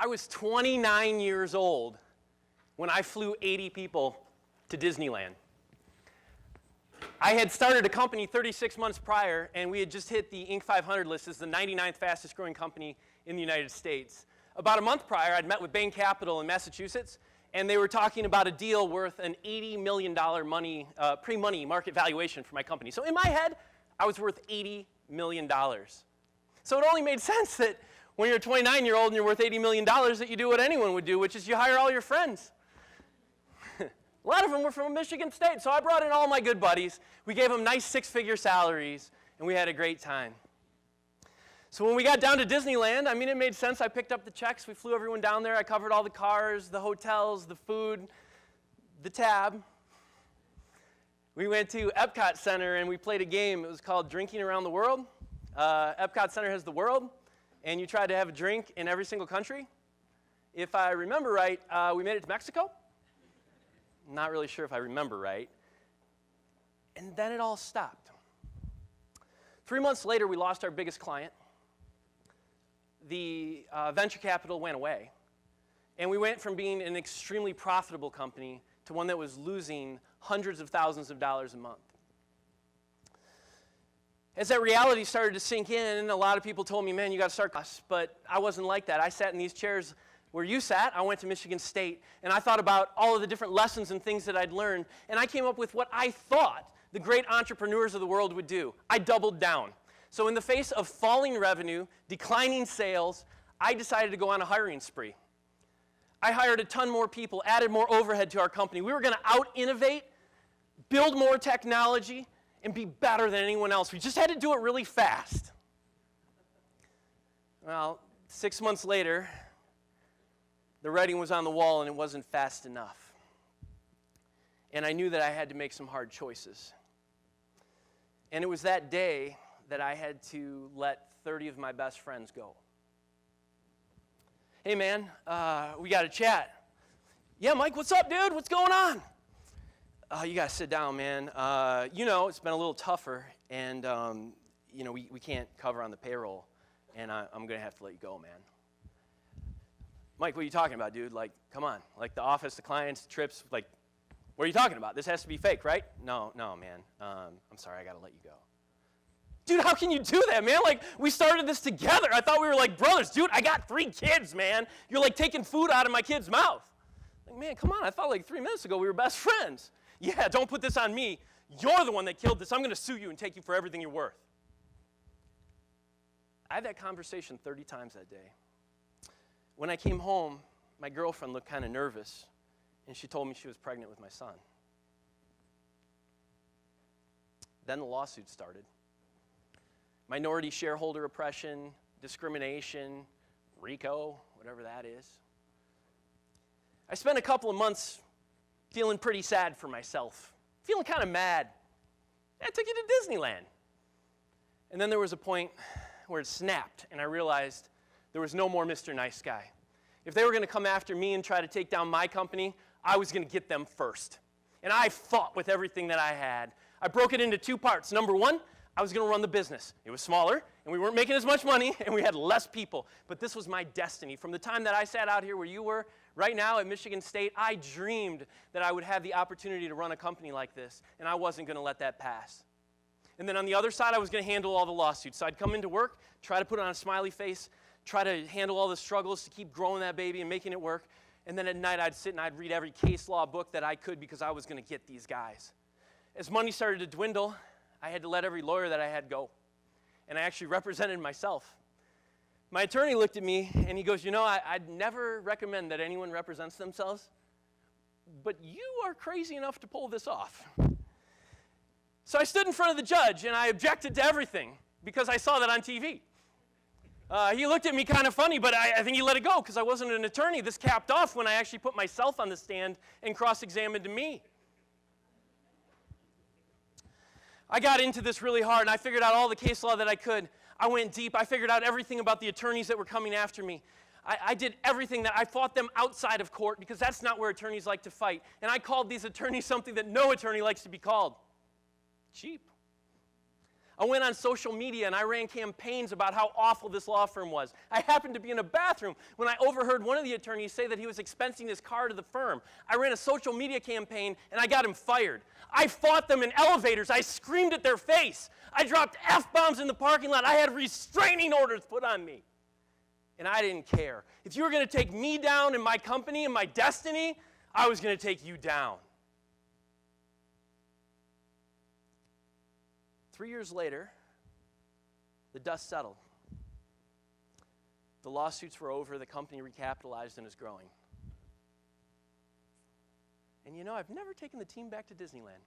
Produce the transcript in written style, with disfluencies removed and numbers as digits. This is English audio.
I was 29 years old when I flew 80 people to Disneyland. I had started a company 36 months prior, and we had just hit the Inc. 500 list as the 99th fastest growing company in the United States. About a month prior, I'd met with Bain Capital in Massachusetts, and they were talking about a deal worth an $80 million pre-money market valuation for my company. So in my head, I was worth $80 million. So it only made sense that when you're a 29-year-old and you're worth $80 million that you do what anyone would do, which is you hire all your friends. A lot of them were from Michigan State, so I brought in all my good buddies. We gave them nice six-figure salaries, and we had a great time. So when we got down to Disneyland, I mean, it made sense. I picked up the checks. We flew everyone down there. I covered all the cars, the hotels, the food, the tab. We went to Epcot Center, and we played a game. It was called Drinking Around the World. Epcot Center has the world, and you tried to have a drink in every single country. If I remember right, we made it to Mexico. Not really sure if I remember right. And then it all stopped. 3 months later, we lost our biggest client. The venture capital went away. And we went from being an extremely profitable company to one that was losing hundreds of thousands of dollars a month. As that reality started to sink in, a lot of people told me, man, you got to start us. But I wasn't like that. I sat in these chairs where you sat. I went to Michigan State, and I thought about all of the different lessons and things that I'd learned, and I came up with what I thought the great entrepreneurs of the world would do. I doubled down. So in the face of falling revenue, declining sales, I decided to go on a hiring spree. I hired a ton more people, added more overhead to our company. We were going to out-innovate, build more technology, and be better than anyone else. We just had to do it really fast. Well, 6 months later, the writing was on the wall, and it wasn't fast enough. And I knew that I had to make some hard choices. And it was that day that I had to let 30 of my best friends go. Hey, man, we got to chat. Yeah, Mike, what's up, dude? What's going on? You got to sit down, man. You know, it's been a little tougher, and, you know, we can't cover on the payroll, and I'm going to have to let you go, man. Mike, what are you talking about, dude? Like, come on. Like, the office, the clients, the trips, like, what are you talking about? This has to be fake, right? No, man. I'm sorry, I got to let you go. Dude, how can you do that, man? Like, we started this together. I thought we were like brothers. Dude, I got 3 kids, man. You're like taking food out of my kid's mouth. Like, man, come on. I thought like 3 minutes ago we were best friends. Yeah, don't put this on me. You're the one that killed this. I'm going to sue you and take you for everything you're worth. I had that conversation 30 times that day. When I came home, my girlfriend looked kind of nervous, and she told me she was pregnant with my son. Then the lawsuit started. Minority shareholder oppression, discrimination, RICO, whatever that is. I spent a couple of months feeling pretty sad for myself, feeling kind of mad. I took you to Disneyland. And then there was a point where it snapped, and I realized there was no more Mr. Nice Guy. If they were going to come after me and try to take down my company, I was going to get them first. And I fought with everything that I had. I broke it into 2 parts. Number 1, I was going to run the business. It was smaller, and we weren't making as much money, and we had less people. But this was my destiny. From the time that I sat out here where you were, right now at Michigan State, I dreamed that I would have the opportunity to run a company like this, and I wasn't going to let that pass. And then on the other side, I was going to handle all the lawsuits. So I'd come into work, try to put on a smiley face, try to handle all the struggles to keep growing that baby and making it work. And then at night, I'd sit and I'd read every case law book that I could because I was going to get these guys. As money started to dwindle, I had to let every lawyer that I had go. And I actually represented myself. My attorney looked at me and he goes, you know, I'd never recommend that anyone represents themselves, but you are crazy enough to pull this off. So I stood in front of the judge and I objected to everything because I saw that on TV. He looked at me kind of funny, but I think he let it go because I wasn't an attorney. This capped off when I actually put myself on the stand and cross-examined me. I got into this really hard, and I figured out all the case law that I could. I went deep. I figured out everything about the attorneys that were coming after me. I did everything that I fought them outside of court because that's not where attorneys like to fight. And I called these attorneys something that no attorney likes to be called: cheap. I went on social media and I ran campaigns about how awful this law firm was. I happened to be in a bathroom when I overheard one of the attorneys say that he was expensing his car to the firm. I ran a social media campaign and I got him fired. I fought them in elevators. I screamed at their face. I dropped F-bombs in the parking lot. I had restraining orders put on me. And I didn't care. If you were going to take me down and my company and my destiny, I was going to take you down. 3 years later, the dust settled. The lawsuits were over, the company recapitalized and is growing. And you know, I've never taken the team back to Disneyland.